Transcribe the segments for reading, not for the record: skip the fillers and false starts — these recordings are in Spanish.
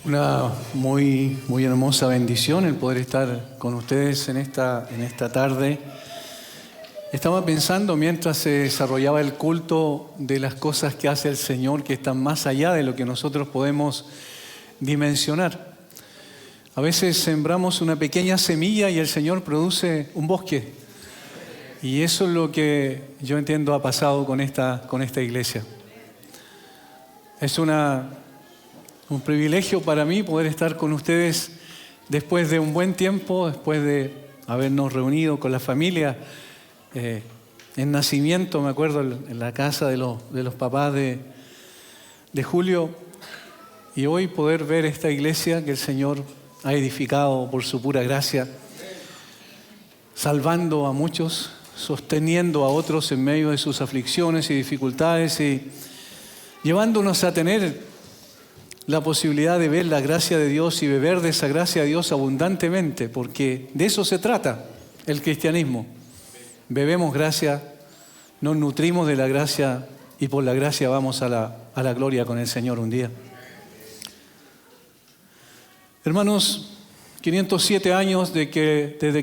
Una muy hermosa bendición el poder estar con ustedes en esta tarde. Estaba pensando mientras se desarrollaba el culto de las cosas que hace el Señor que están más allá de lo que nosotros podemos dimensionar. A veces sembramos una pequeña semilla y el Señor produce un bosque. Y eso es lo que yo entiendo ha pasado con esta iglesia. Es un privilegio para mí poder estar con ustedes después de un buen tiempo, después de habernos reunido con la familia en nacimiento, me acuerdo, en la casa de los papás de Julio, y hoy poder ver esta iglesia que el Señor ha edificado por su pura gracia, salvando a muchos, sosteniendo a otros en medio de sus aflicciones y dificultades y llevándonos a tener la posibilidad de ver la gracia de Dios y beber de esa gracia de Dios abundantemente, porque de eso se trata el cristianismo. Bebemos gracia, nos nutrimos de la gracia y por la gracia vamos a la gloria con el Señor un día. Hermanos, 507 años desde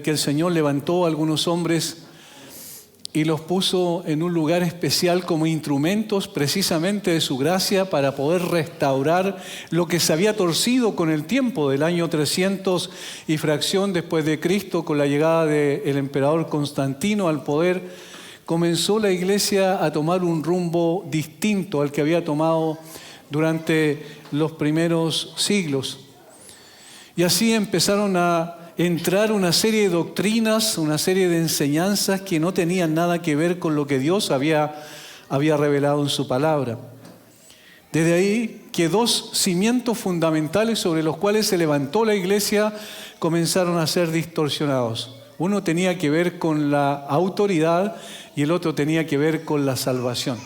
que el Señor levantó a algunos hombres y los puso en un lugar especial como instrumentos precisamente de su gracia para poder restaurar lo que se había torcido con el tiempo del año 300 y fracción después de Cristo, con la llegada del emperador Constantino al poder. Comenzó la iglesia a tomar un rumbo distinto al que había tomado durante los primeros siglos. Y así empezaron a entrar una serie de doctrinas, una serie de enseñanzas que no tenían nada que ver con lo que Dios había revelado en su palabra. Desde ahí que dos cimientos fundamentales sobre los cuales se levantó la iglesia comenzaron a ser distorsionados. Uno tenía que ver con la autoridad y el otro tenía que ver con la salvación.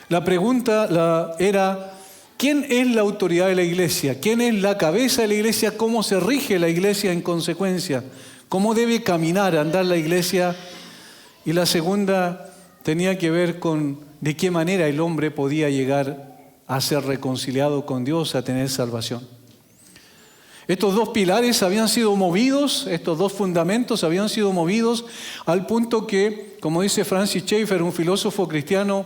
La pregunta era: ¿quién es la autoridad de la iglesia? ¿Quién es la cabeza de la iglesia? ¿Cómo se rige la iglesia en consecuencia? ¿Cómo debe caminar, andar la iglesia? Y la segunda tenía que ver con de qué manera el hombre podía llegar a ser reconciliado con Dios, a tener salvación. Estos dos pilares habían sido movidos, estos dos fundamentos habían sido movidos al punto que, como dice Francis Schaeffer, un filósofo cristiano,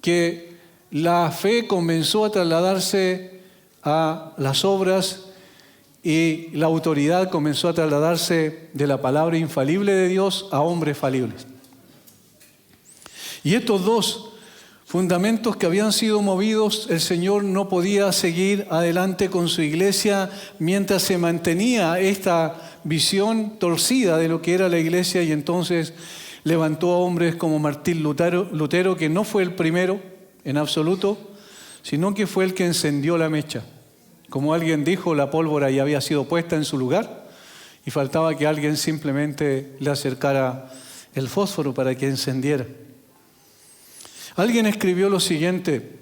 que la fe comenzó a trasladarse a las obras y la autoridad comenzó a trasladarse de la palabra infalible de Dios a hombres falibles. Y estos dos fundamentos que habían sido movidos, el Señor no podía seguir adelante con su iglesia mientras se mantenía esta visión torcida de lo que era la iglesia, y entonces levantó a hombres como Martín Lutero, que no fue el primero en absoluto, sino que fue el que encendió la mecha. Como alguien dijo, la pólvora ya había sido puesta en su lugar y faltaba que alguien simplemente le acercara el fósforo para que encendiera. Alguien escribió lo siguiente: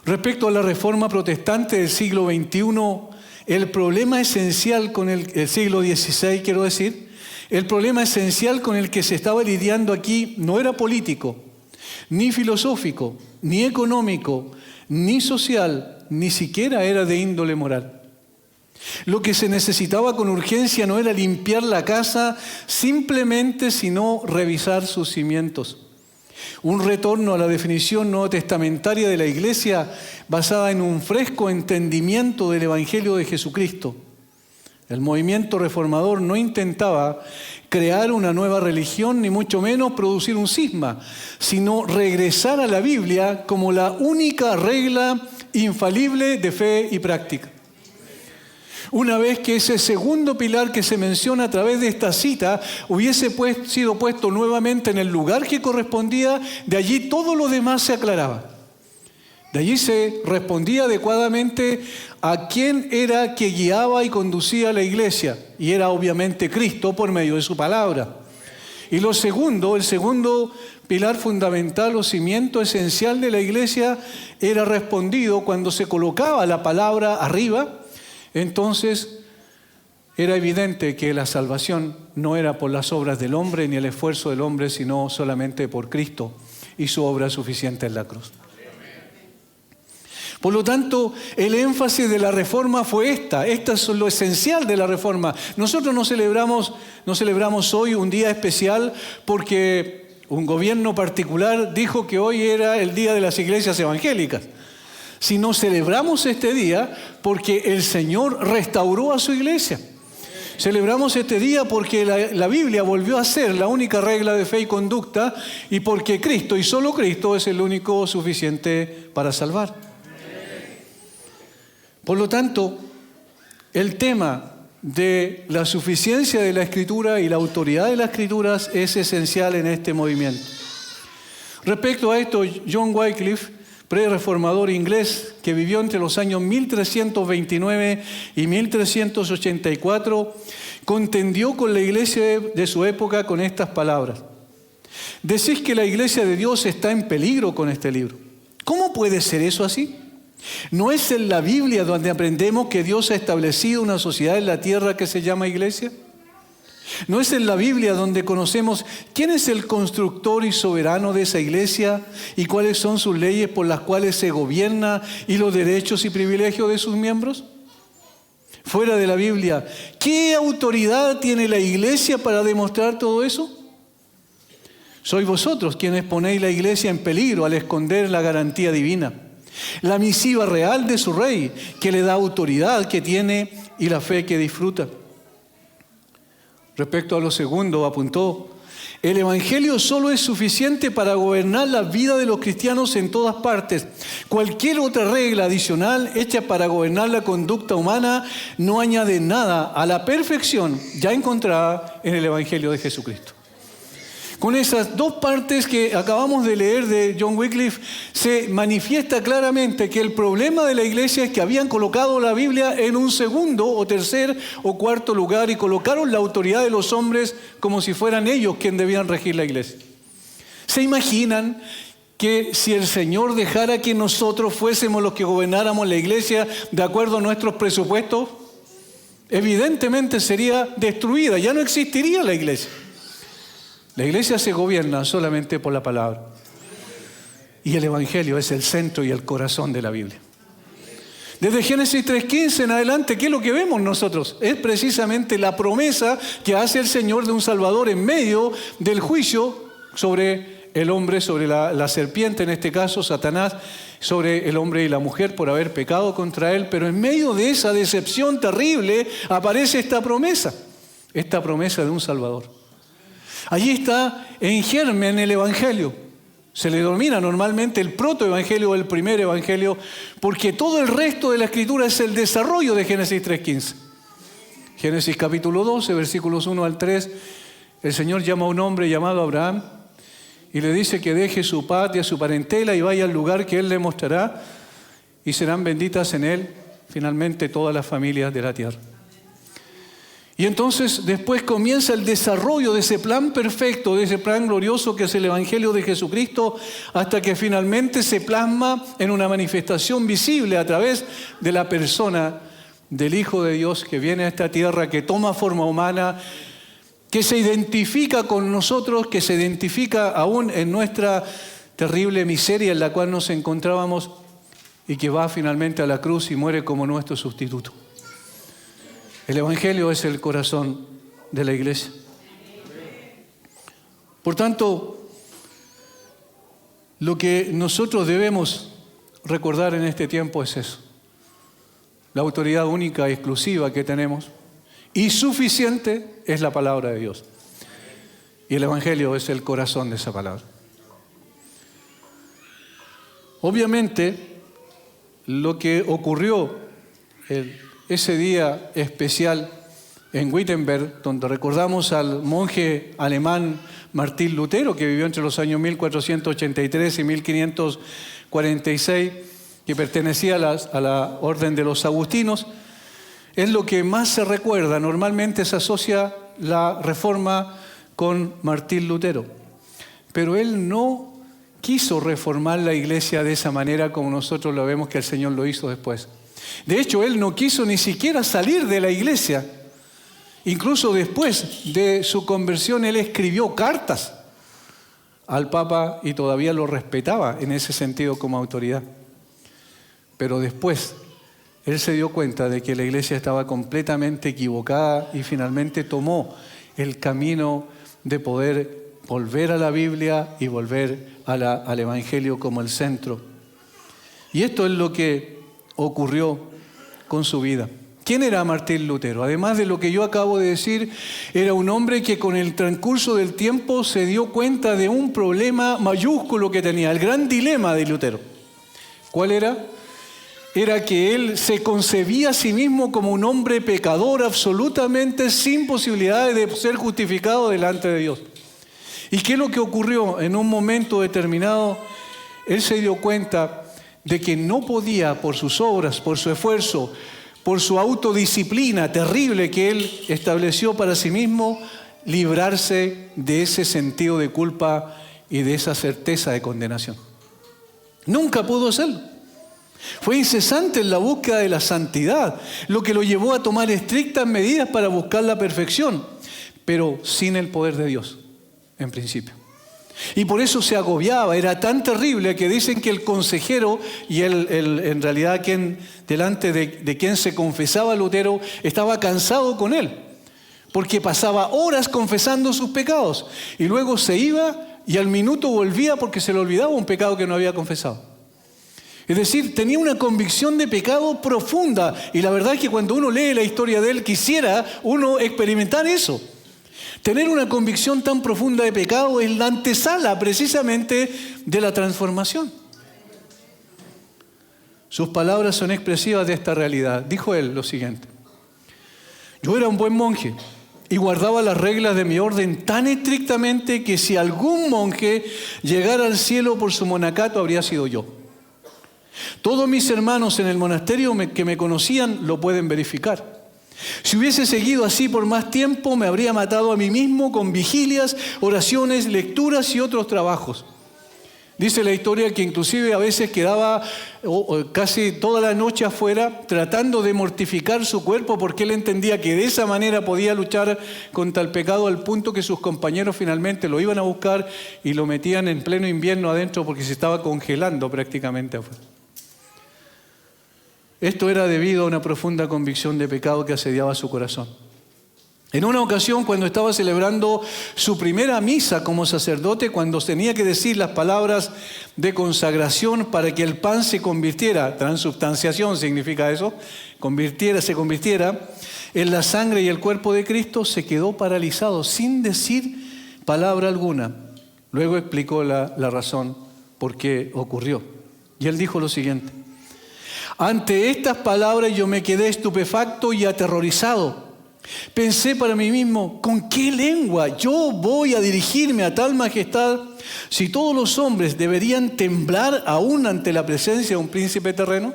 respecto a la reforma protestante del siglo XXI, el problema esencial con el siglo XVI, quiero decir, el problema esencial con el que se estaba lidiando aquí no era político, ni filosófico, ni económico, ni social, ni siquiera era de índole moral. Lo que se necesitaba con urgencia no era limpiar la casa simplemente, sino revisar sus cimientos. Un retorno a la definición neotestamentaria de la iglesia basada en un fresco entendimiento del Evangelio de Jesucristo. El movimiento reformador no intentaba crear una nueva religión, ni mucho menos producir un cisma, sino regresar a la Biblia como la única regla infalible de fe y práctica. Una vez que ese segundo pilar que se menciona a través de esta cita hubiese sido puesto nuevamente en el lugar que correspondía, de allí todo lo demás se aclaraba. De allí se respondía adecuadamente a quién era que guiaba y conducía a la iglesia, y era obviamente Cristo por medio de su palabra. Y el segundo pilar fundamental o cimiento esencial de la iglesia era respondido cuando se colocaba la palabra arriba. Entonces era evidente que la salvación no era por las obras del hombre ni el esfuerzo del hombre, sino solamente por Cristo y su obra suficiente en la cruz. Por lo tanto, el énfasis de la reforma fue esta es lo esencial de la reforma. Nosotros no celebramos hoy un día especial porque un gobierno particular dijo que hoy era el día de las iglesias evangélicas, sino celebramos este día porque el Señor restauró a su iglesia. Celebramos este día porque la Biblia volvió a ser la única regla de fe y conducta y porque Cristo y solo Cristo es el único suficiente para salvar. Por lo tanto, el tema de la suficiencia de la Escritura y la autoridad de las Escrituras es esencial en este movimiento. Respecto a esto, John Wycliffe, pre-reformador inglés que vivió entre los años 1329 y 1384, contendió con la iglesia de su época con estas palabras: decís que la iglesia de Dios está en peligro con este libro. ¿Cómo puede ser eso así? ¿No es en la Biblia donde aprendemos que Dios ha establecido una sociedad en la tierra que se llama iglesia? ¿No es en la Biblia donde conocemos quién es el constructor y soberano de esa iglesia y cuáles son sus leyes por las cuales se gobierna y los derechos y privilegios de sus miembros? Fuera de la Biblia, ¿qué autoridad tiene la iglesia para demostrar todo eso? Sois vosotros quienes ponéis la iglesia en peligro al esconder la garantía divina, la misiva real de su rey, que le da autoridad que tiene y la fe que disfruta. Respecto a lo segundo, apuntó: el Evangelio solo es suficiente para gobernar la vida de los cristianos en todas partes. Cualquier otra regla adicional hecha para gobernar la conducta humana no añade nada a la perfección ya encontrada en el Evangelio de Jesucristo. Con esas dos partes que acabamos de leer de John Wycliffe, se manifiesta claramente que el problema de la iglesia es que habían colocado la Biblia en un segundo o tercer o cuarto lugar y colocaron la autoridad de los hombres como si fueran ellos quienes debían regir la iglesia. ¿Se imaginan que si el Señor dejara que nosotros fuésemos los que gobernáramos la iglesia de acuerdo a nuestros presupuestos? Evidentemente sería destruida, ya no existiría la iglesia. La iglesia se gobierna solamente por la palabra. Y el Evangelio es el centro y el corazón de la Biblia. Desde Génesis 3:15 en adelante, ¿qué es lo que vemos nosotros? Es precisamente la promesa que hace el Señor de un Salvador en medio del juicio sobre el hombre, sobre la serpiente, en este caso Satanás, sobre el hombre y la mujer por haber pecado contra él. Pero en medio de esa decepción terrible aparece esta promesa de un Salvador. Allí está en germen el Evangelio. Se le denomina normalmente el protoevangelio o el primer evangelio, porque todo el resto de la Escritura es el desarrollo de Génesis 3:15. Génesis capítulo 12, versículos 1 al 3, el Señor llama a un hombre llamado Abraham y le dice que deje su patria, su parentela y vaya al lugar que Él le mostrará y serán benditas en Él finalmente todas las familias de la tierra. Y entonces después comienza el desarrollo de ese plan perfecto, de ese plan glorioso que es el Evangelio de Jesucristo, hasta que finalmente se plasma en una manifestación visible a través de la persona del Hijo de Dios que viene a esta tierra, que toma forma humana, que se identifica con nosotros, que se identifica aún en nuestra terrible miseria en la cual nos encontrábamos y que va finalmente a la cruz y muere como nuestro sustituto. El Evangelio es el corazón de la iglesia. Por tanto, lo que nosotros debemos recordar en este tiempo es eso. La autoridad única y exclusiva que tenemos y suficiente es la palabra de Dios. Y el Evangelio es el corazón de esa palabra. Obviamente, lo que ocurrió ese día especial en Wittenberg, donde recordamos al monje alemán Martín Lutero, que vivió entre los años 1483 y 1546, que pertenecía a la orden de los agustinos, es lo que más se recuerda. Normalmente se asocia la reforma con Martín Lutero, pero él no quiso reformar la iglesia de esa manera como nosotros lo vemos que el Señor lo hizo después. De hecho, él no quiso ni siquiera salir de la iglesia. Incluso después de su conversión, él escribió cartas al Papa y todavía lo respetaba en ese sentido como autoridad. Pero después, él se dio cuenta de que la iglesia estaba completamente equivocada y finalmente tomó el camino de poder volver a la Biblia y volver al Evangelio como el centro. Y esto es lo que ocurrió con su vida. ¿Quién era Martín Lutero? Además de lo que yo acabo de decir, era un hombre que con el transcurso del tiempo se dio cuenta de un problema mayúsculo que tenía, el gran dilema de Lutero. ¿Cuál era? Era que él se concebía a sí mismo como un hombre pecador, absolutamente sin posibilidades de ser justificado delante de Dios. ¿Y qué es lo que ocurrió? En un momento determinado, él se dio cuenta de que no podía, por sus obras, por su esfuerzo, por su autodisciplina terrible que él estableció para sí mismo, librarse de ese sentido de culpa y de esa certeza de condenación. Nunca pudo hacerlo. Fue incesante en la búsqueda de la santidad, lo que lo llevó a tomar estrictas medidas para buscar la perfección, pero sin el poder de Dios, en principio. Y por eso se agobiaba, era tan terrible que dicen que el consejero y en realidad delante de quien se confesaba Lutero estaba cansado con él, porque pasaba horas confesando sus pecados y luego se iba y al minuto volvía porque se le olvidaba un pecado que no había confesado. Es decir, tenía una convicción de pecado profunda y la verdad es que cuando uno lee la historia de él quisiera uno experimentar eso. Tener una convicción tan profunda de pecado es la antesala precisamente de la transformación. Sus palabras son expresivas de esta realidad. Dijo él lo siguiente: yo era un buen monje y guardaba las reglas de mi orden tan estrictamente que si algún monje llegara al cielo por su monacato habría sido yo. Todos mis hermanos en el monasterio que me conocían lo pueden verificar. Si hubiese seguido así por más tiempo, me habría matado a mí mismo con vigilias, oraciones, lecturas y otros trabajos. Dice la historia que inclusive a veces quedaba casi toda la noche afuera tratando de mortificar su cuerpo porque él entendía que de esa manera podía luchar contra el pecado, al punto que sus compañeros finalmente lo iban a buscar y lo metían en pleno invierno adentro porque se estaba congelando prácticamente afuera. Esto era debido a una profunda convicción de pecado que asediaba su corazón. En una ocasión, cuando estaba celebrando su primera misa como sacerdote, cuando tenía que decir las palabras de consagración para que el pan se convirtiera, transubstanciación significa eso, se convirtiera en la sangre y el cuerpo de Cristo, se quedó paralizado sin decir palabra alguna. Luego explicó la razón por qué ocurrió. Y él dijo lo siguiente: ante estas palabras yo me quedé estupefacto y aterrorizado. Pensé para mí mismo, ¿con qué lengua yo voy a dirigirme a tal majestad si todos los hombres deberían temblar aún ante la presencia de un príncipe terreno?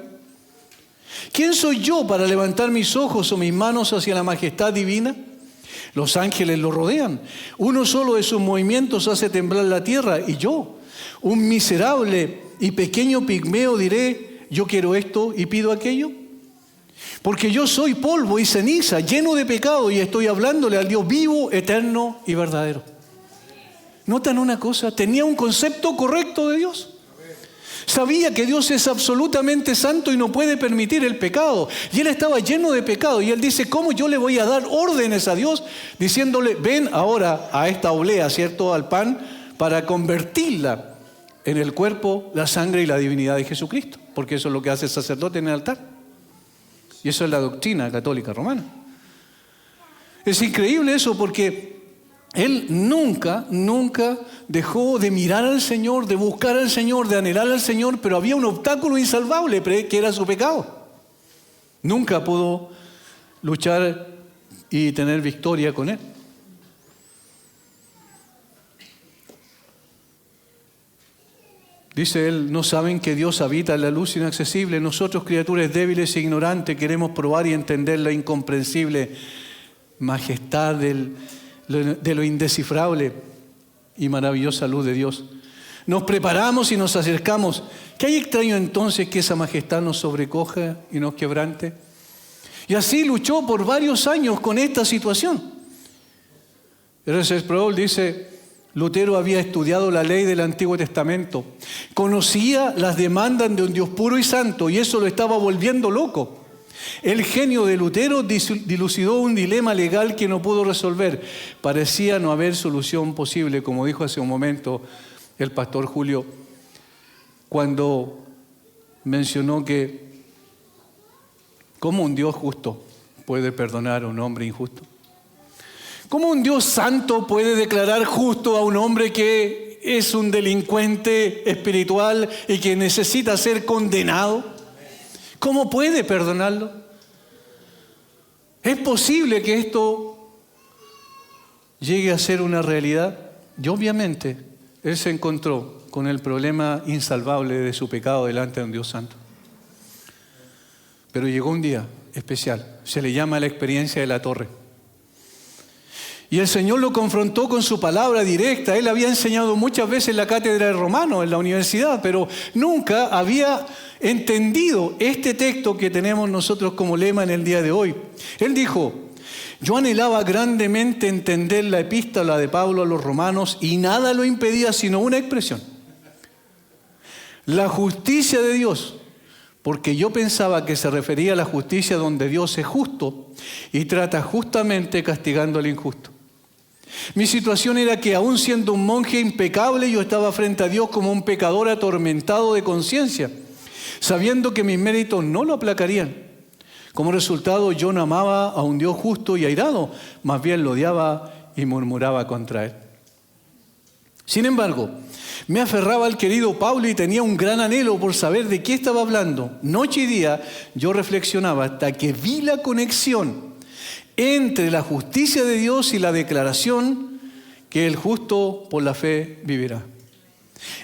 ¿Quién soy yo para levantar mis ojos o mis manos hacia la majestad divina? Los ángeles lo rodean. Uno solo de sus movimientos hace temblar la tierra y yo, un miserable y pequeño pigmeo, diré: yo quiero esto y pido aquello. Porque yo soy polvo y ceniza, lleno de pecado, y estoy hablándole al Dios vivo, eterno y verdadero. ¿Notan una cosa? Tenía un concepto correcto de Dios. Sabía que Dios es absolutamente santo y no puede permitir el pecado. Y él estaba lleno de pecado. Y él dice: ¿cómo yo le voy a dar órdenes a Dios? Diciéndole: ven ahora a esta oblea, ¿cierto?, al pan, para convertirla en el cuerpo, la sangre y la divinidad de Jesucristo. Porque eso es lo que hace el sacerdote en el altar. Y eso es la doctrina católica romana. Es increíble eso, porque él nunca dejó de mirar al Señor, de buscar al Señor, de anhelar al Señor, pero había un obstáculo insalvable que era su pecado. Nunca pudo luchar y tener victoria con él. Dice él: ¿no saben que Dios habita en la luz inaccesible? Nosotros, criaturas débiles e ignorantes, queremos probar y entender la incomprensible majestad de lo indescifrable y maravillosa luz de Dios. Nos preparamos y nos acercamos. ¿Qué hay extraño entonces que esa majestad nos sobrecoja y nos quebrante? Y así luchó por varios años con esta situación. R.C. Sproul dice: Lutero había estudiado la ley del Antiguo Testamento, conocía las demandas de un Dios puro y santo, y eso lo estaba volviendo loco. El genio de Lutero dilucidó un dilema legal que no pudo resolver. Parecía no haber solución posible, como dijo hace un momento el pastor Julio, cuando mencionó que ¿cómo un Dios justo puede perdonar a un hombre injusto? ¿Cómo un Dios santo puede declarar justo a un hombre que es un delincuente espiritual y que necesita ser condenado? ¿Cómo puede perdonarlo? ¿Es posible que esto llegue a ser una realidad? Y obviamente él se encontró con el problema insalvable de su pecado delante de un Dios santo. Pero llegó un día especial, se le llama la experiencia de la torre. Y el Señor lo confrontó con su palabra directa. Él había enseñado muchas veces en la cátedra de Romano, en la universidad, pero nunca había entendido este texto que tenemos nosotros como lema en el día de hoy. Él dijo: yo anhelaba grandemente entender la epístola de Pablo a los romanos y nada lo impedía sino una expresión: la justicia de Dios. Porque yo pensaba que se refería a la justicia donde Dios es justo y trata justamente castigando al injusto. Mi situación era que aún siendo un monje impecable, yo estaba frente a Dios como un pecador atormentado de conciencia, sabiendo que mis méritos no lo aplacarían. Como resultado, yo no amaba a un Dios justo y airado, más bien lo odiaba y murmuraba contra él. Sin embargo, me aferraba al querido Pablo y tenía un gran anhelo por saber de qué estaba hablando. Noche y día yo reflexionaba hasta que vi la conexión entre la justicia de Dios y la declaración que el justo por la fe vivirá.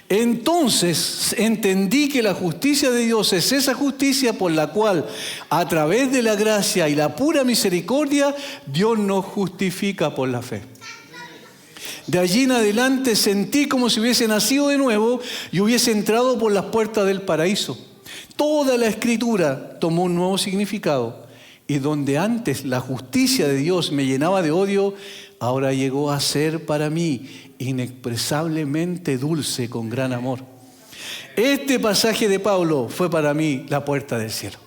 Entonces entendí que la justicia de Dios es esa justicia por la cual, a través de la gracia y la pura misericordia, Dios nos justifica por la fe. De allí en adelante sentí como si hubiese nacido de nuevo y hubiese entrado por las puertas del paraíso. Toda la Escritura tomó un nuevo significado y donde antes la justicia de Dios me llenaba de odio, ahora llegó a ser para mí inexpresablemente dulce con gran amor. Este pasaje de Pablo fue para mí la puerta del cielo.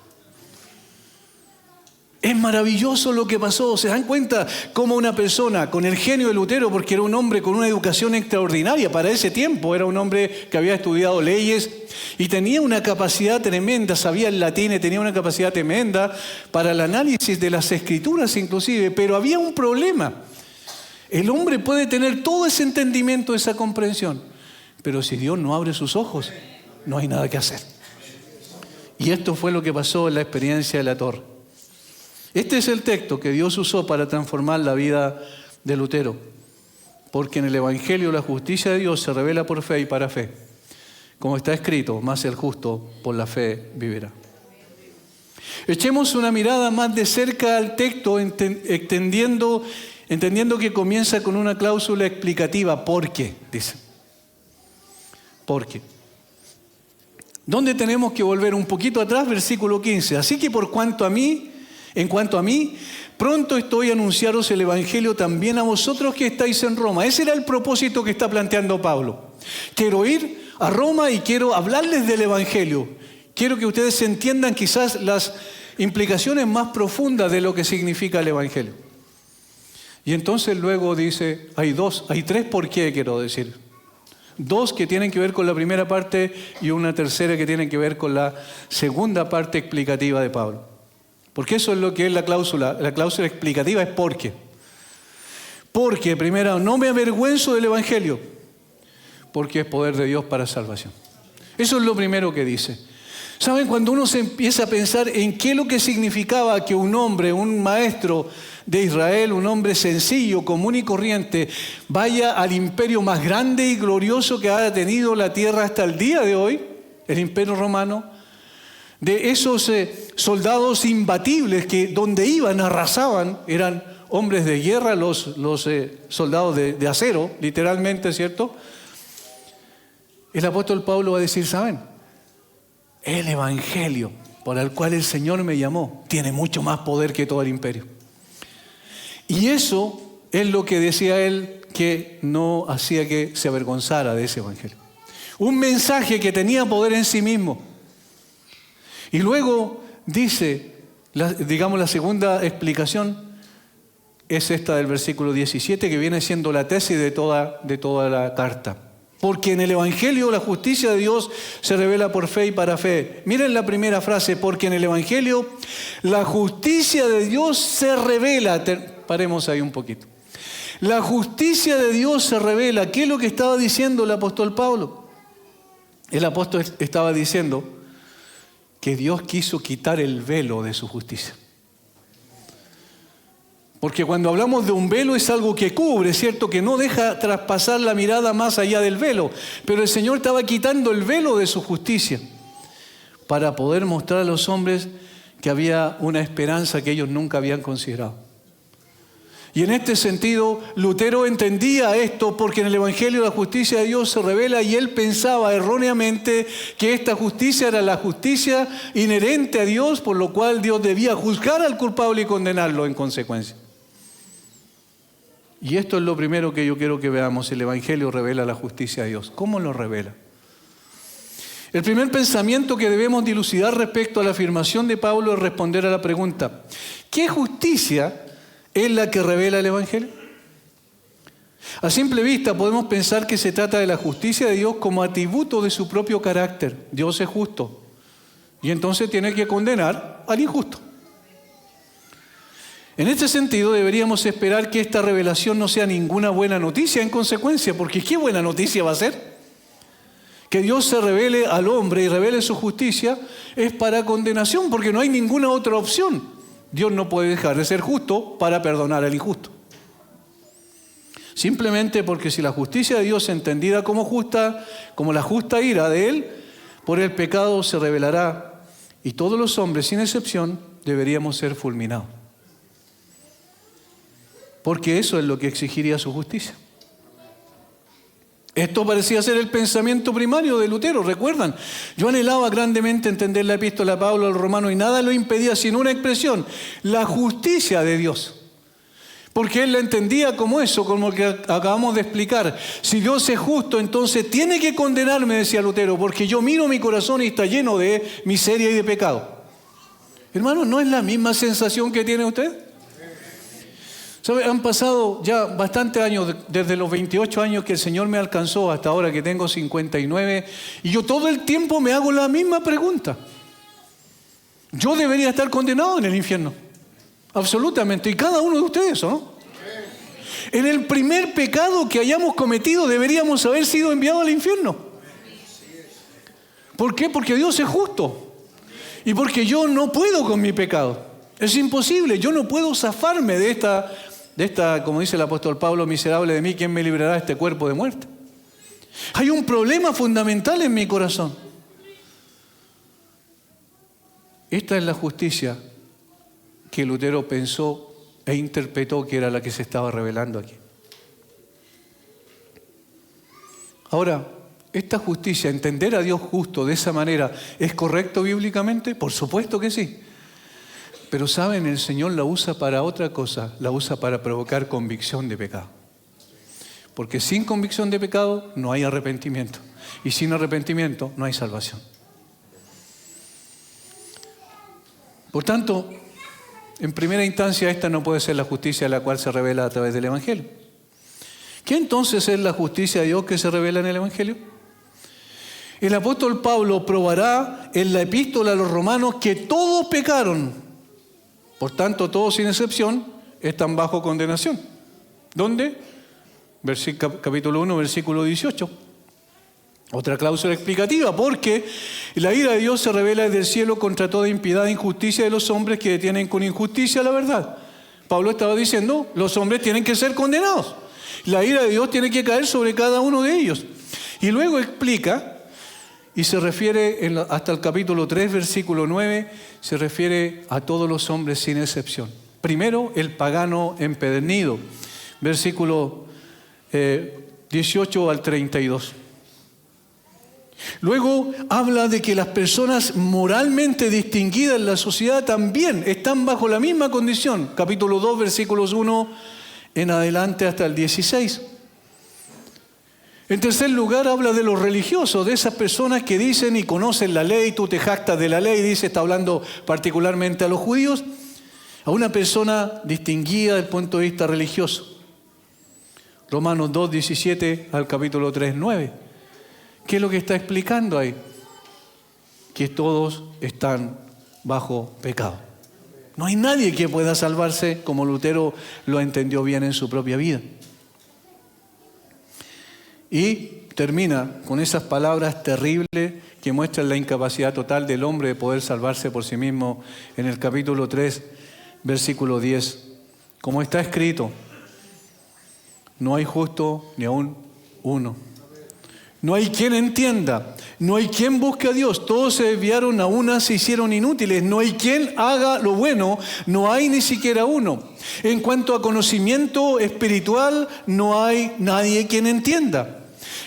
Es maravilloso lo que pasó. ¿Se dan cuenta cómo una persona con el genio de Lutero, porque era un hombre con una educación extraordinaria para ese tiempo, era un hombre que había estudiado leyes y tenía una capacidad tremenda, sabía el latín y tenía una capacidad tremenda para el análisis de las escrituras inclusive, pero había un problema. El hombre puede tener todo ese entendimiento, esa comprensión, pero si Dios no abre sus ojos, no hay nada que hacer. Y esto fue lo que pasó en la experiencia de la torre. Este es el texto que Dios usó para transformar la vida de Lutero, porque en el Evangelio la justicia de Dios se revela por fe y para fe. Como está escrito, más el justo por la fe vivirá. Echemos una mirada más de cerca al texto, entendiendo que comienza con una cláusula explicativa. ¿Por qué? Dice. ¿Por qué? ¿Dónde tenemos que volver un poquito atrás? Versículo 15. Así que en cuanto a mí, pronto estoy a anunciaros el Evangelio también a vosotros que estáis en Roma. Ese era el propósito que está planteando Pablo. Quiero ir a Roma y quiero hablarles del Evangelio. Quiero que ustedes entiendan quizás las implicaciones más profundas de lo que significa el Evangelio. Y entonces luego dice, hay tres por qué quiero decir. Dos que tienen que ver con la primera parte y una tercera que tiene que ver con la segunda parte explicativa de Pablo. Porque eso es lo que es la cláusula. La cláusula explicativa es ¿por qué? Porque, primero, no me avergüenzo del Evangelio, porque es poder de Dios para salvación. Eso es lo primero que dice. ¿Saben? Cuando uno se empieza a pensar en qué es lo que significaba que un hombre, un maestro de Israel, un hombre sencillo, común y corriente, vaya al imperio más grande y glorioso que ha tenido la tierra hasta el día de hoy, el Imperio Romano, de esos soldados imbatibles que donde iban arrasaban, eran hombres de guerra, los soldados de acero, literalmente, ¿cierto? El apóstol Pablo va a decir, ¿saben? El Evangelio por el cual el Señor me llamó tiene mucho más poder que todo el imperio. Y eso es lo que decía él que no hacía que se avergonzara de ese evangelio. Un mensaje que tenía poder en sí mismo. Y luego dice, la segunda explicación es esta del versículo 17, que viene siendo la tesis de toda la carta. Porque en el evangelio la justicia de Dios se revela por fe y para fe. Miren la primera frase, porque en el evangelio la justicia de Dios se revela. Paremos ahí un poquito. La justicia de Dios se revela. ¿Qué es lo que estaba diciendo el apóstol Pablo? El apóstol estaba diciendo que Dios quiso quitar el velo de su justicia. Porque cuando hablamos de un velo es algo que cubre, ¿cierto? Que no deja traspasar la mirada más allá del velo. Pero el Señor estaba quitando el velo de su justicia para poder mostrar a los hombres que había una esperanza que ellos nunca habían considerado. Y en este sentido, Lutero entendía esto porque en el Evangelio la justicia de Dios se revela y él pensaba erróneamente que esta justicia era la justicia inherente a Dios, por lo cual Dios debía juzgar al culpable y condenarlo en consecuencia. Y esto es lo primero que yo quiero que veamos. El Evangelio revela la justicia de Dios. ¿Cómo lo revela? El primer pensamiento que debemos dilucidar respecto a la afirmación de Pablo es responder a la pregunta: ¿qué justicia es la que revela el Evangelio? A simple vista podemos pensar que se trata de la justicia de Dios como atributo de su propio carácter. Dios es justo y entonces tiene que condenar al injusto. En este sentido deberíamos esperar que esta revelación no sea ninguna buena noticia en consecuencia, porque ¿qué buena noticia va a ser? Que Dios se revele al hombre y revele su justicia es para condenación, porque no hay ninguna otra opción. Dios no puede dejar de ser justo para perdonar al injusto. Simplemente porque si la justicia de Dios es entendida como justa, como la justa ira de Él, por el pecado se revelará y todos los hombres, sin excepción, deberíamos ser fulminados. Porque eso es lo que exigiría su justicia. Esto parecía ser el pensamiento primario de Lutero, ¿recuerdan? Yo anhelaba grandemente entender la epístola de Pablo al Romano y nada lo impedía sino una expresión: la justicia de Dios. Porque él la entendía como eso, como lo que acabamos de explicar. Si Dios es justo, entonces tiene que condenarme, decía Lutero, porque yo miro mi corazón y está lleno de miseria y de pecado. Hermano, ¿no es la misma sensación que tiene usted? ¿Sabe? Han pasado ya bastantes años, desde los 28 años que el Señor me alcanzó hasta ahora que tengo 59, y yo todo el tiempo me hago la misma pregunta. Yo debería estar condenado en el infierno, absolutamente, y cada uno de ustedes, ¿no? En el primer pecado que hayamos cometido deberíamos haber sido enviados al infierno. ¿Por qué? Porque Dios es justo y porque yo no puedo con mi pecado. Es imposible, yo no puedo zafarme de esta, como dice el apóstol Pablo, miserable de mí, ¿quién me librará de este cuerpo de muerte? Hay un problema fundamental en mi corazón. Esta es la justicia que Lutero pensó e interpretó que era la que se estaba revelando aquí. Ahora, esta justicia, entender a Dios justo de esa manera, ¿es correcto bíblicamente? Por supuesto que sí. Pero saben, el Señor la usa para otra cosa, la usa para provocar convicción de pecado. Porque sin convicción de pecado no hay arrepentimiento. Y sin arrepentimiento no hay salvación. Por tanto, en primera instancia esta no puede ser la justicia la cual se revela a través del Evangelio. ¿Qué entonces es la justicia de Dios que se revela en el Evangelio? El apóstol Pablo probará en la epístola a los romanos que todos pecaron. Por tanto, todos sin excepción están bajo condenación. ¿Dónde? Capítulo 1, versículo 18. Otra cláusula explicativa, porque la ira de Dios se revela desde el cielo contra toda impiedad e injusticia de los hombres que detienen con injusticia la verdad. Pablo estaba diciendo, los hombres tienen que ser condenados. La ira de Dios tiene que caer sobre cada uno de ellos. Y luego explica, y se refiere hasta el capítulo 3, versículo 9, se refiere a todos los hombres sin excepción. Primero, el pagano empedernido, versículo 18 al 32. Luego habla de que las personas moralmente distinguidas en la sociedad también están bajo la misma condición. Capítulo 2, versículos 1 en adelante hasta el 16. En tercer lugar, habla de los religiosos, de esas personas que dicen y conocen la ley, tú te jactas de la ley, dice, está hablando particularmente a los judíos, a una persona distinguida desde el punto de vista religioso. Romanos 2, 17 al capítulo 3, 9. ¿Qué es lo que está explicando ahí? Que todos están bajo pecado. No hay nadie que pueda salvarse como Lutero lo entendió bien en su propia vida. Y termina con esas palabras terribles que muestran la incapacidad total del hombre de poder salvarse por sí mismo en el capítulo 3, versículo 10. Como está escrito, no hay justo ni aún uno. No hay quien entienda, no hay quien busque a Dios. Todos se desviaron, a una se hicieron inútiles. No hay quien haga lo bueno, no hay ni siquiera uno. En cuanto a conocimiento espiritual, no hay nadie quien entienda.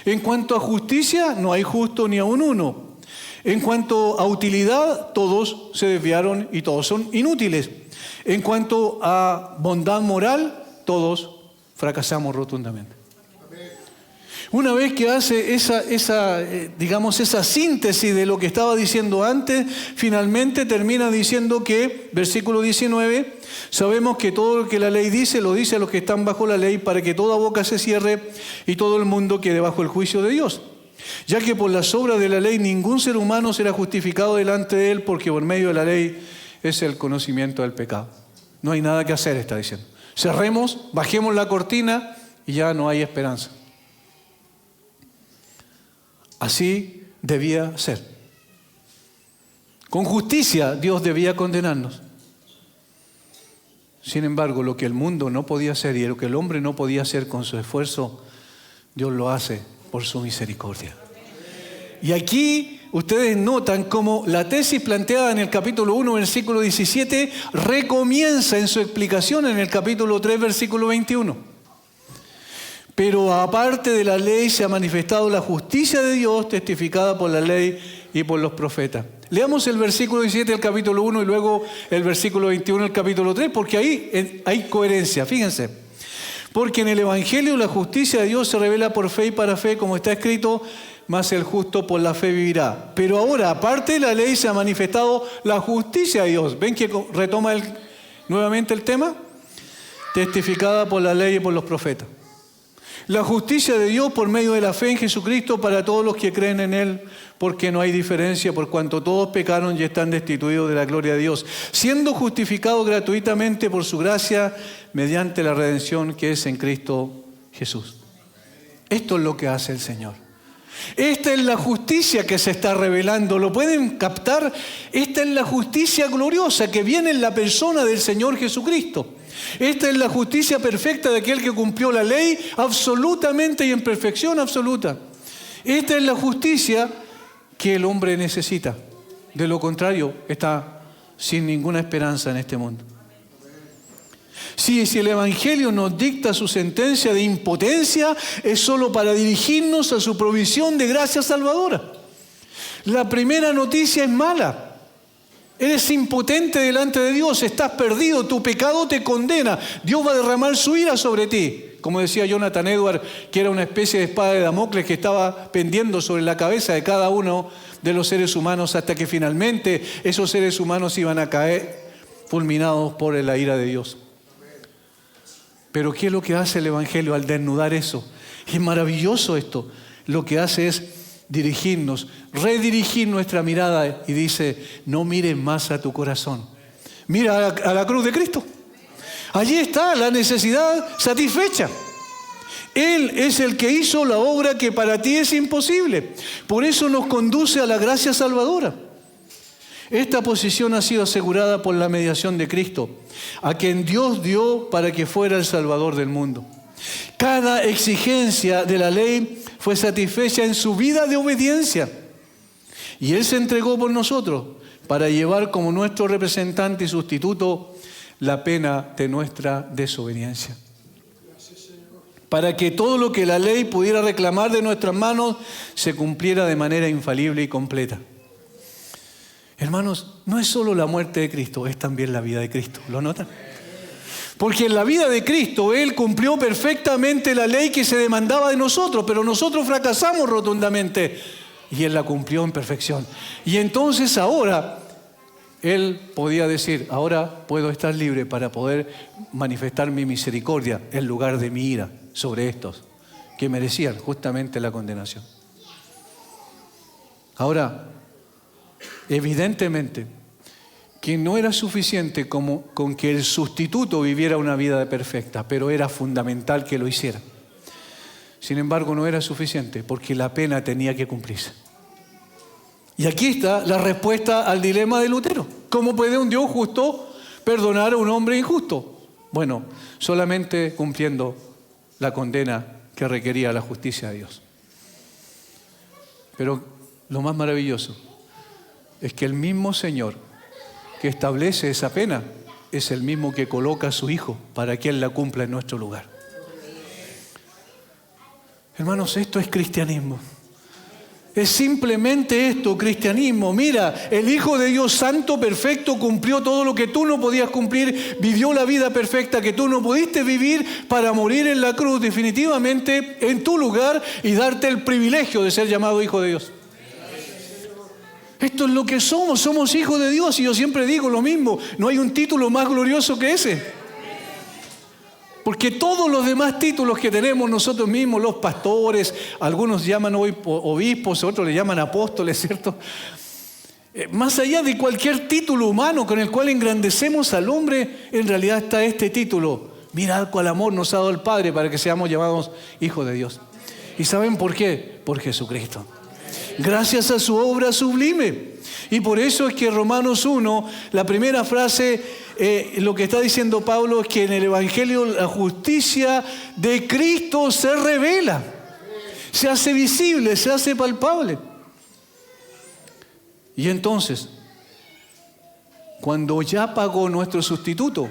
En cuanto a justicia, no hay justo ni aún uno. En cuanto a utilidad, todos se desviaron y todos son inútiles. En cuanto a bondad moral, todos fracasamos rotundamente. Una vez que hace esa síntesis de lo que estaba diciendo antes, finalmente termina diciendo que, versículo 19, sabemos que todo lo que la ley dice, lo dice a los que están bajo la ley, para que toda boca se cierre y todo el mundo quede bajo el juicio de Dios. Ya que por las obras de la ley ningún ser humano será justificado delante de él, porque por medio de la ley es el conocimiento del pecado. No hay nada que hacer, está diciendo. Cerremos, bajemos la cortina y ya no hay esperanza. Así debía ser. Con justicia Dios debía condenarnos. Sin embargo, lo que el mundo no podía hacer y lo que el hombre no podía hacer con su esfuerzo, Dios lo hace por su misericordia. Y aquí ustedes notan cómo la tesis planteada en el capítulo 1, versículo 17, recomienza en su explicación en el capítulo 3, versículo 21. Pero aparte de la ley se ha manifestado la justicia de Dios testificada por la ley y por los profetas. Leamos el versículo 17 del capítulo 1 y luego el versículo 21 del capítulo 3, porque ahí hay coherencia. Fíjense. Porque en el Evangelio la justicia de Dios se revela por fe y para fe, como está escrito, mas el justo por la fe vivirá. Pero ahora, aparte de la ley, se ha manifestado la justicia de Dios. ¿Ven que retoma nuevamente el tema? Testificada por la ley y por los profetas. La justicia de Dios por medio de la fe en Jesucristo para todos los que creen en Él, porque no hay diferencia, por cuanto todos pecaron y están destituidos de la gloria de Dios, siendo justificados gratuitamente por su gracia mediante la redención que es en Cristo Jesús. Esto es lo que hace el Señor. Esta es la justicia que se está revelando. ¿Lo pueden captar? Esta es la justicia gloriosa que viene en la persona del Señor Jesucristo. Esta es la justicia perfecta de aquel que cumplió la ley absolutamente y en perfección absoluta. Esta es la justicia que el hombre necesita. De lo contrario, está sin ninguna esperanza en este mundo. Si el Evangelio nos dicta su sentencia de impotencia, es solo para dirigirnos a su provisión de gracia salvadora. La primera noticia es mala. Eres impotente delante de Dios, estás perdido, tu pecado te condena. Dios va a derramar su ira sobre ti. Como decía Jonathan Edwards, que era una especie de espada de Damocles que estaba pendiendo sobre la cabeza de cada uno de los seres humanos hasta que finalmente esos seres humanos iban a caer fulminados por la ira de Dios. Pero ¿qué es lo que hace el Evangelio al desnudar eso? Es maravilloso esto. Lo que hace es dirigirnos, redirigir nuestra mirada y dice, no mires más a tu corazón. Mira a la cruz de Cristo. Allí está la necesidad satisfecha. Él es el que hizo la obra que para ti es imposible. Por eso nos conduce a la gracia salvadora. Esta posición ha sido asegurada por la mediación de Cristo, a quien Dios dio para que fuera el Salvador del mundo. Cada exigencia de la ley fue satisfecha en su vida de obediencia. Y Él se entregó por nosotros para llevar como nuestro representante y sustituto la pena de nuestra desobediencia. Para que todo lo que la ley pudiera reclamar de nuestras manos se cumpliera de manera infalible y completa. Hermanos, no es solo la muerte de Cristo, es también la vida de Cristo. ¿Lo notan? Porque en la vida de Cristo Él cumplió perfectamente la ley que se demandaba de nosotros, pero nosotros fracasamos rotundamente y Él la cumplió en perfección. Y entonces ahora Él podía decir, ahora puedo estar libre para poder manifestar mi misericordia en lugar de mi ira sobre estos que merecían justamente la condenación. Ahora, evidentemente, que no era suficiente con que el sustituto viviera una vida perfecta, pero era fundamental que lo hiciera. Sin embargo, no era suficiente porque la pena tenía que cumplirse. Y aquí está la respuesta al dilema de Lutero. ¿Cómo puede un Dios justo perdonar a un hombre injusto? Bueno, solamente cumpliendo la condena que requería la justicia de Dios. Pero lo más maravilloso es que el mismo Señor que establece esa pena es el mismo que coloca a su Hijo para que Él la cumpla en nuestro lugar. Hermanos, esto es cristianismo. Es simplemente esto, cristianismo. Mira, el Hijo de Dios Santo, perfecto, cumplió todo lo que tú no podías cumplir, vivió la vida perfecta que tú no pudiste vivir para morir en la cruz definitivamente en tu lugar y darte el privilegio de ser llamado Hijo de Dios. Esto es lo que somos hijos de Dios y yo siempre digo lo mismo, no hay un título más glorioso que ese. Porque todos los demás títulos que tenemos nosotros mismos, los pastores, algunos llaman hoy obispos, otros le llaman apóstoles, ¿cierto? Más allá de cualquier título humano con el cual engrandecemos al hombre, en realidad está este título. Mirad cuál amor nos ha dado el Padre para que seamos llamados hijos de Dios. ¿Y saben por qué? Por Jesucristo. Gracias a su obra sublime. Y por eso es que Romanos 1, la primera frase, lo que está diciendo Pablo es que en el Evangelio la justicia de Cristo se revela, se hace visible, se hace palpable. Y entonces, cuando ya pagó nuestro sustituto,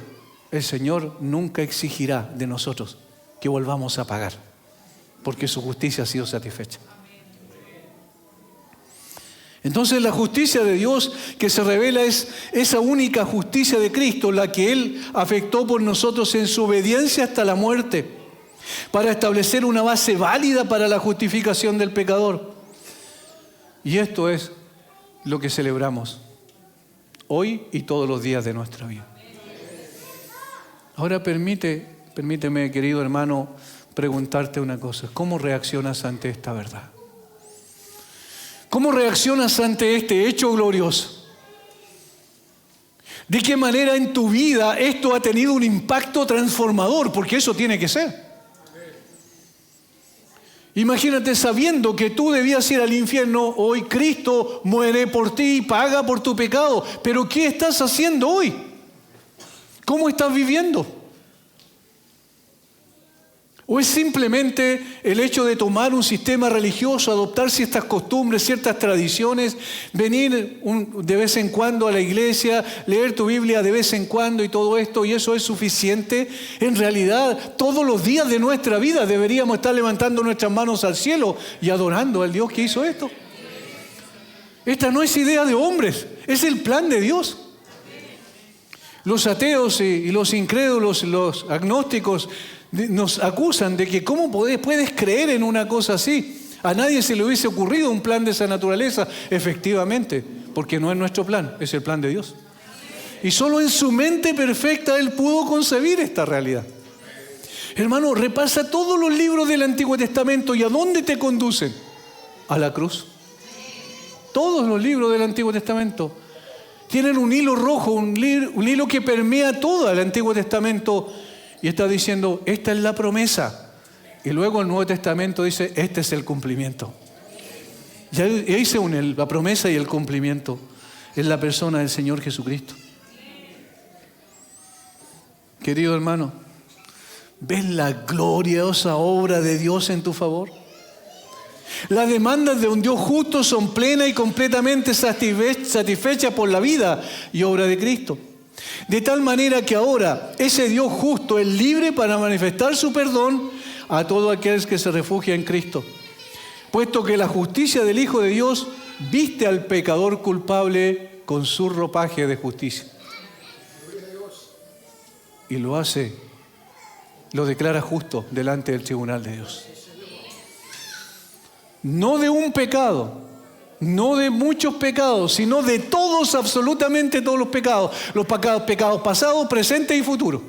el Señor nunca exigirá de nosotros que volvamos a pagar, porque su justicia ha sido satisfecha. Entonces la justicia de Dios que se revela es esa única justicia de Cristo, la que Él afectó por nosotros en su obediencia hasta la muerte, para establecer una base válida para la justificación del pecador. Y esto es lo que celebramos hoy y todos los días de nuestra vida. Ahora permíteme, querido hermano, preguntarte una cosa. ¿Cómo reaccionas ante esta verdad? ¿Cómo reaccionas ante este hecho glorioso? ¿De qué manera en tu vida esto ha tenido un impacto transformador? Porque eso tiene que ser. Imagínate sabiendo que tú debías ir al infierno, hoy Cristo muere por ti y paga por tu pecado. Pero ¿qué estás haciendo hoy? ¿Cómo estás viviendo? ¿O es simplemente el hecho de tomar un sistema religioso, adoptar ciertas costumbres, ciertas tradiciones, venir de vez en cuando a la iglesia, leer tu Biblia de vez en cuando y todo esto, y eso es suficiente? En realidad, todos los días de nuestra vida deberíamos estar levantando nuestras manos al cielo y adorando al Dios que hizo esto. Esta no es idea de hombres, es el plan de Dios. Los ateos y los incrédulos, los agnósticos, nos acusan de que ¿cómo puedes creer en una cosa así? A nadie se le hubiese ocurrido un plan de esa naturaleza. Efectivamente, porque no es nuestro plan, es el plan de Dios. Y solo en su mente perfecta Él pudo concebir esta realidad. Hermano, repasa todos los libros del Antiguo Testamento. ¿Y a dónde te conducen? A la cruz. Todos los libros del Antiguo Testamento tienen un hilo rojo, un hilo que permea todo el Antiguo Testamento. Y está diciendo, esta es la promesa. Y luego el Nuevo Testamento dice, este es el cumplimiento. Y ahí se une la promesa y el cumplimiento. Es la persona del Señor Jesucristo. Querido hermano, ¿ves la gloriosa obra de Dios en tu favor? Las demandas de un Dios justo son plenas y completamente satisfechas por la vida y obra de Cristo. De tal manera que ahora ese Dios justo es libre para manifestar su perdón a todo aquel que se refugia en Cristo, puesto que la justicia del Hijo de Dios viste al pecador culpable con su ropaje de justicia. y lo hace, lo declara justo delante del tribunal de Dios. No de un pecado, no de muchos pecados, sino de todos, absolutamente todos los pecados pasados, presentes y futuros.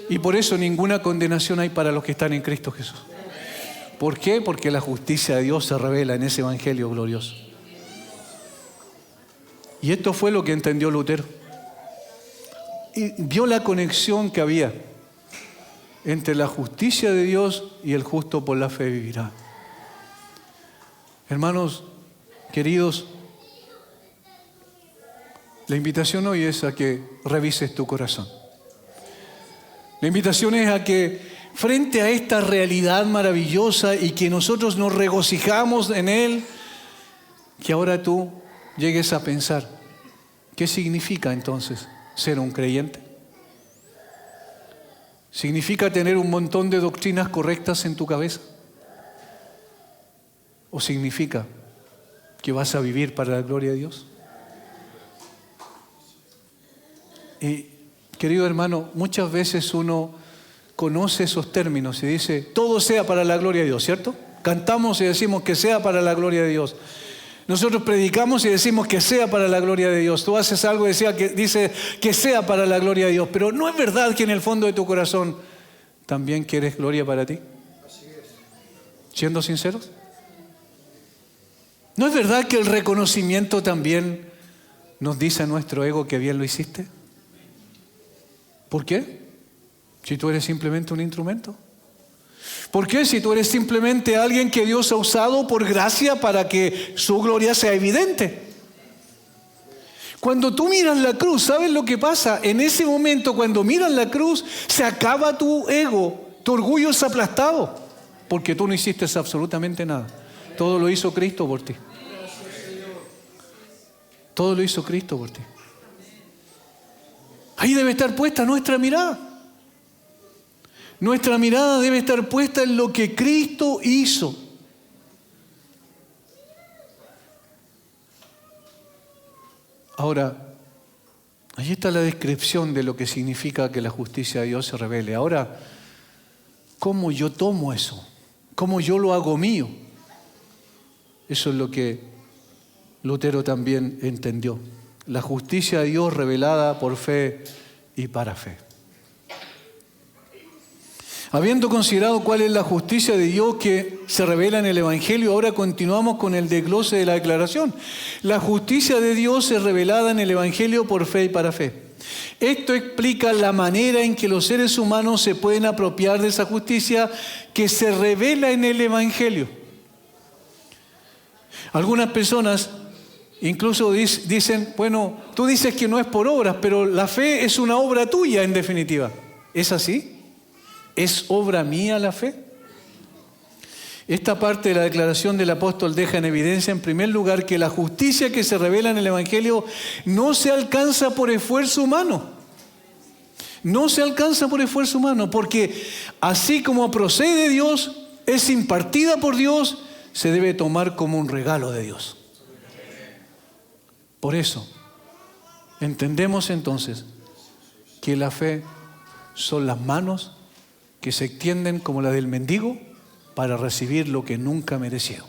Y por eso ninguna condenación hay para los que están en Cristo Jesús. ¿Por qué? Porque la justicia de Dios se revela en ese evangelio glorioso. Y esto fue lo que entendió Lutero. Y vio la conexión que había entre la justicia de Dios y el justo por la fe vivirá. Hermanos queridos, la invitación hoy es a que revises tu corazón. La invitación es a que frente a esta realidad maravillosa y que nosotros nos regocijamos en él, que ahora tú llegues a pensar, ¿qué significa entonces ser un creyente? ¿Significa tener un montón de doctrinas correctas en tu cabeza? ¿O significa que vas a vivir para la gloria de Dios? Y querido hermano, muchas veces uno conoce esos términos y dice, todo sea para la gloria de Dios, ¿cierto? Cantamos y decimos que sea para la gloria de Dios. Nosotros predicamos y decimos que sea para la gloria de Dios. Tú haces algo y dice que sea para la gloria de Dios. Pero ¿no es verdad que en el fondo de tu corazón también quieres gloria para ti? ¿Siendo sinceros? ¿No es verdad que el reconocimiento también nos dice a nuestro ego que bien lo hiciste? ¿Por qué? Si tú eres simplemente un instrumento. ¿Por qué? Si tú eres simplemente alguien que Dios ha usado por gracia para que su gloria sea evidente. Cuando tú miras la cruz, ¿sabes lo que pasa? En ese momento, cuando miras la cruz, se acaba tu ego, tu orgullo es aplastado, porque tú no hiciste absolutamente nada. Todo lo hizo Cristo por ti. Todo lo hizo Cristo por ti. Ahí debe estar puesta nuestra mirada. Nuestra mirada debe estar puesta en lo que Cristo hizo. Ahora, ahí está la descripción de lo que significa que la justicia de Dios se revele. Ahora, ¿cómo yo tomo eso? ¿Cómo yo lo hago mío? Eso es lo que Lutero también entendió. La justicia de Dios revelada por fe y para fe. Habiendo considerado cuál es la justicia de Dios que se revela en el Evangelio, ahora continuamos con el desglose de la declaración. La justicia de Dios es revelada en el Evangelio por fe y para fe. Esto explica la manera en que los seres humanos se pueden apropiar de esa justicia que se revela en el Evangelio. Algunas personas incluso dicen, bueno, tú dices que no es por obras, pero la fe es una obra tuya en definitiva. ¿Es así? ¿Es obra mía la fe? Esta parte de la declaración del apóstol deja en evidencia, en primer lugar, que la justicia que se revela en el Evangelio no se alcanza por esfuerzo humano. No se alcanza por esfuerzo humano, porque así como procede de Dios, es impartida por Dios, se debe tomar como un regalo de Dios. Por eso, entendemos entonces que la fe son las manos que se extienden como la del mendigo para recibir lo que nunca mereció.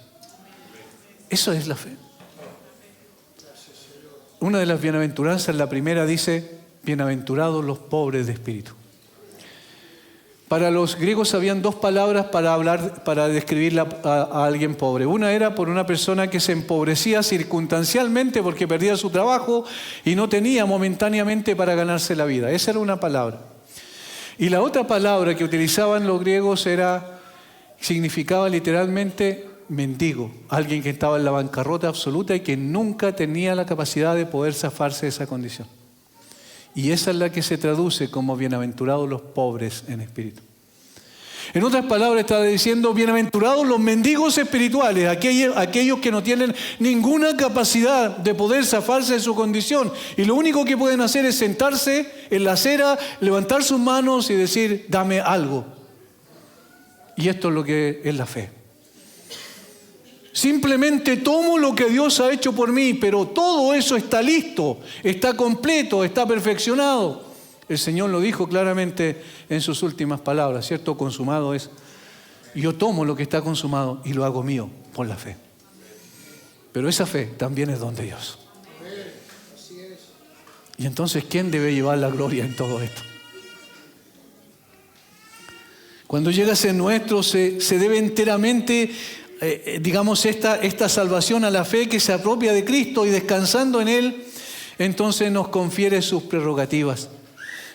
Eso es la fe. Una de las bienaventuranzas, la primera dice, bienaventurados los pobres de espíritu. Para los griegos habían dos palabras para describir a alguien pobre. Una era por una persona que se empobrecía circunstancialmente porque perdía su trabajo y no tenía momentáneamente para ganarse la vida. Esa era una palabra. Y la otra palabra que utilizaban los griegos significaba literalmente mendigo, alguien que estaba en la bancarrota absoluta y que nunca tenía la capacidad de poder zafarse de esa condición. Y esa es la que se traduce como bienaventurados los pobres en espíritu. En otras palabras está diciendo bienaventurados los mendigos espirituales, aquellos que no tienen ninguna capacidad de poder zafarse de su condición y lo único que pueden hacer es sentarse en la acera, levantar sus manos y decir, dame algo. Y esto es lo que es la fe. Simplemente tomo lo que Dios ha hecho por mí, pero todo eso está listo, está completo, está perfeccionado El Señor lo dijo claramente en sus últimas palabras, ¿cierto? Consumado es. Yo tomo lo que está consumado y lo hago mío por la fe. Pero esa fe también es don de Dios. Y entonces, ¿quién debe llevar la gloria en todo esto? Cuando llega a ser nuestro, se debe enteramente, esta salvación a la fe que se apropia de Cristo y descansando en Él, entonces nos confiere sus prerrogativas.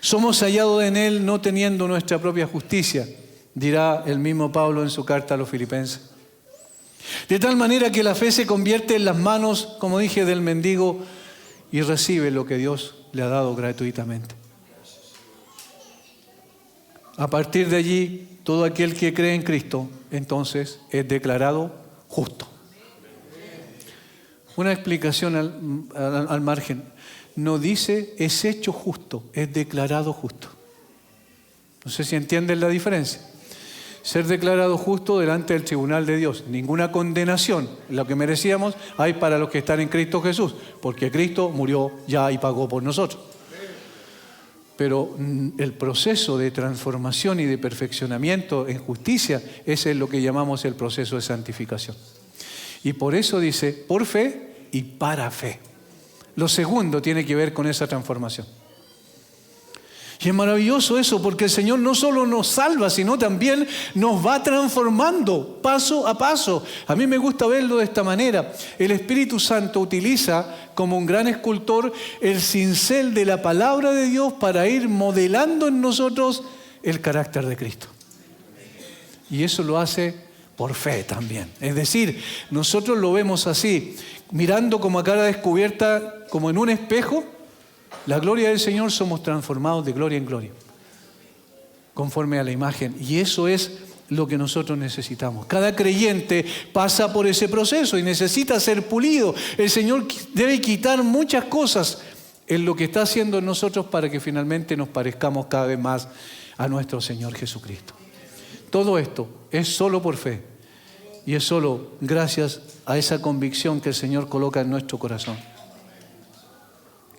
Somos hallados en Él no teniendo nuestra propia justicia, dirá el mismo Pablo en su carta a los Filipenses. De tal manera que la fe se convierte en las manos, como dije, del mendigo y recibe lo que Dios le ha dado gratuitamente. A partir de allí, todo aquel que cree en Cristo, entonces, es declarado justo. Una explicación al margen. No dice es hecho justo, es declarado justo. No sé si entienden la diferencia. Ser declarado justo delante del tribunal de Dios. Ninguna condenación, lo que merecíamos, hay para los que están en Cristo Jesús, porque Cristo murió ya y pagó por nosotros. Pero el proceso de transformación y de perfeccionamiento en justicia, ese es lo que llamamos el proceso de santificación. Y por eso dice, por fe y para fe. Lo segundo tiene que ver con esa transformación. Y es maravilloso eso, porque el Señor no solo nos salva, sino también nos va transformando paso a paso. A mí me gusta verlo de esta manera. El Espíritu Santo utiliza como un gran escultor el cincel de la palabra de Dios para ir modelando en nosotros el carácter de Cristo. Y eso lo hace por fe también. Es decir, nosotros lo vemos así, mirando como a cara descubierta, como en un espejo, la gloria del Señor, somos transformados de gloria en gloria, conforme a la imagen. Y eso es lo que nosotros necesitamos. Cada creyente pasa por ese proceso y necesita ser pulido. El Señor debe quitar muchas cosas en lo que está haciendo en nosotros para que finalmente nos parezcamos cada vez más a nuestro Señor Jesucristo. Todo esto es solo por fe y es solo gracias a esa convicción que el Señor coloca en nuestro corazón.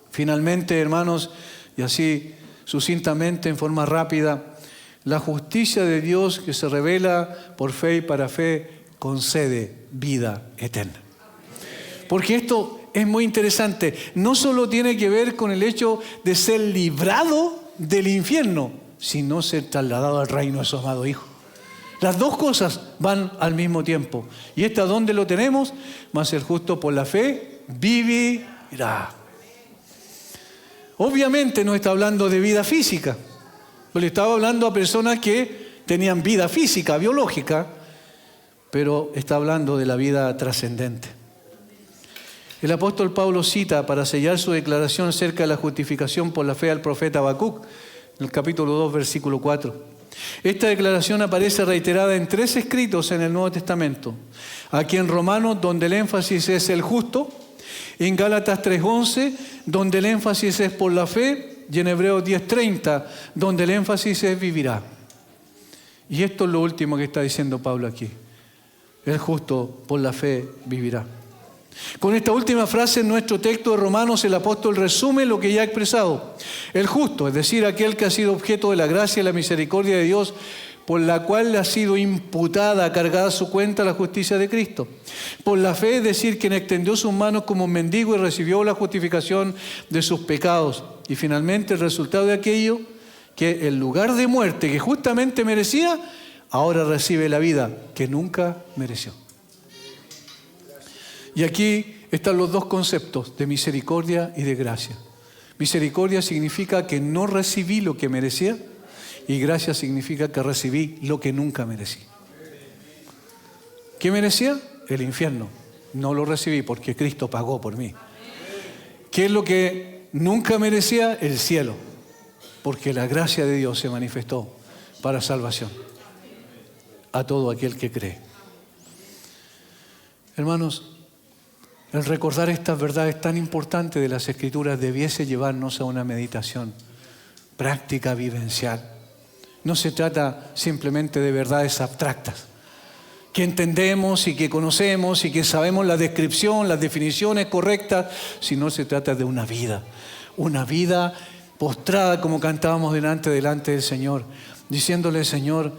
Finalmente, hermanos, y así sucintamente, en forma rápida, la justicia de Dios que se revela por fe y para fe concede vida eterna. Porque esto es muy interesante. No solo tiene que ver con el hecho de ser librado del infierno, sino ser trasladado al reino de su amado Hijo. Las dos cosas van al mismo tiempo. ¿Y esta dónde lo tenemos? Mas el justo por la fe vivirá. Obviamente no está hablando de vida física, pero le estaba hablando a personas que tenían vida física, biológica, pero está hablando de la vida trascendente. El apóstol Pablo cita para sellar su declaración acerca de la justificación por la fe al profeta Habacuc, en el capítulo 2, versículo 4. Esta declaración aparece reiterada en 3 escritos en el Nuevo Testamento. Aquí en Romanos, donde el énfasis es el justo, en Gálatas 3:11, donde el énfasis es por la fe, y en Hebreos 10:30, donde el énfasis es vivirá. Y esto es lo último que está diciendo Pablo aquí. El justo por la fe vivirá. Con esta última frase en nuestro texto de Romanos, el apóstol resume lo que ya ha expresado. El justo, es decir, aquel que ha sido objeto de la gracia y la misericordia de Dios, por la cual le ha sido imputada, cargada a su cuenta la justicia de Cristo. Por la fe, es decir, quien extendió sus manos como un mendigo y recibió la justificación de sus pecados. Y finalmente el resultado de aquello, que el lugar de muerte que justamente merecía, ahora recibe la vida que nunca mereció. Y aquí están los dos conceptos de misericordia y de gracia. Misericordia significa que no recibí lo que merecía, y gracia significa que recibí lo que nunca merecí. ¿Qué merecía? El infierno. No lo recibí porque Cristo pagó por mí. ¿Qué es lo que nunca merecía? El cielo. Porque la gracia de Dios se manifestó para salvación a todo aquel que cree. Hermanos, el recordar estas verdades tan importantes de las Escrituras debiese llevarnos a una meditación práctica, vivencial. No se trata simplemente de verdades abstractas, que entendemos y que conocemos y que sabemos la descripción, las definiciones correctas, sino se trata de una vida postrada como cantábamos delante del Señor, diciéndole, Señor,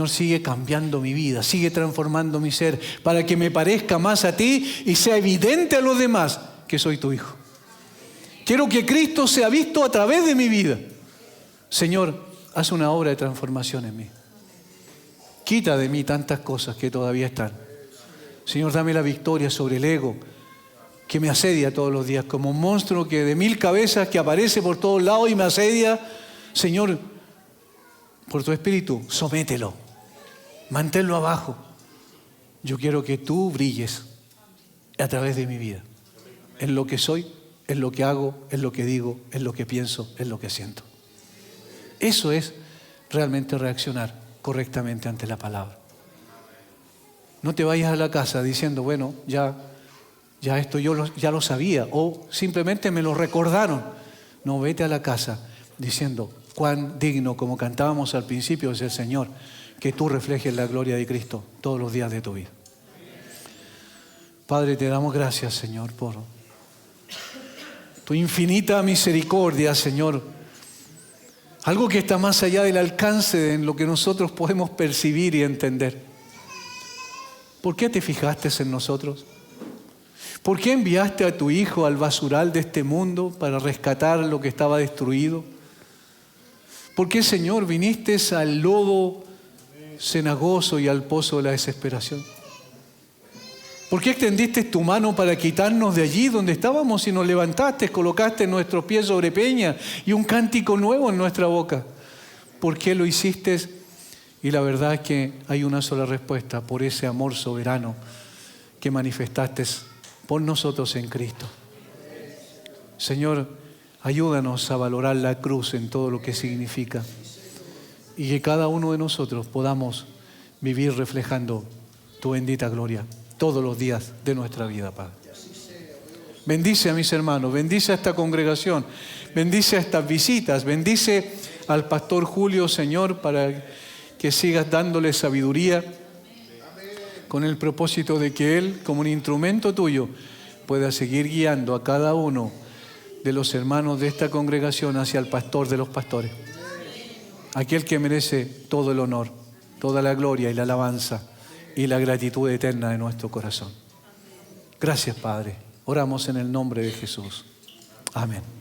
sigue cambiando mi vida, sigue transformando mi ser, para que me parezca más a ti y sea evidente a los demás que soy tu hijo. Quiero que Cristo sea visto a través de mi vida. Señor, haz una obra de transformación en mí. Quita de mí tantas cosas que todavía están. Señor, dame la victoria sobre el ego que me asedia todos los días, como un monstruo que de 1000 cabezas que aparece por todos lados y me asedia. Señor, por tu Espíritu, somételo, manténlo abajo. Yo quiero que tú brilles a través de mi vida, en lo que soy, en lo que hago, en lo que digo, en lo que pienso, en lo que siento. Eso es realmente reaccionar correctamente ante la palabra. No te vayas a la casa diciendo, bueno, ya esto ya lo sabía, o simplemente me lo recordaron. No, vete a la casa diciendo, cuán digno, como cantábamos al principio, es el Señor, que tú reflejes la gloria de Cristo todos los días de tu vida. Padre, te damos gracias, Señor, por tu infinita misericordia, Señor. Algo que está más allá del alcance de lo que nosotros podemos percibir y entender. ¿Por qué te fijaste en nosotros? ¿Por qué enviaste a tu Hijo al basural de este mundo para rescatar lo que estaba destruido? ¿Por qué, Señor, viniste al lodo cenagoso y al pozo de la desesperación? ¿Por qué extendiste tu mano para quitarnos de allí donde estábamos y nos levantaste, colocaste nuestros pies sobre peña y un cántico nuevo en nuestra boca? ¿Por qué lo hiciste? Y la verdad es que hay una sola respuesta: por ese amor soberano que manifestaste por nosotros en Cristo. Señor, ayúdanos a valorar la cruz en todo lo que significa y que cada uno de nosotros podamos vivir reflejando tu bendita gloria todos los días de nuestra vida, Padre. Bendice a mis hermanos, bendice a esta congregación, bendice a estas visitas, bendice al pastor Julio, Señor, para que sigas dándole sabiduría con el propósito de que él, como un instrumento tuyo, pueda seguir guiando a cada uno de los hermanos de esta congregación hacia el pastor de los pastores, aquel que merece todo el honor, toda la gloria y la alabanza y la gratitud eterna de nuestro corazón. Gracias, Padre. Oramos en el nombre de Jesús. Amén.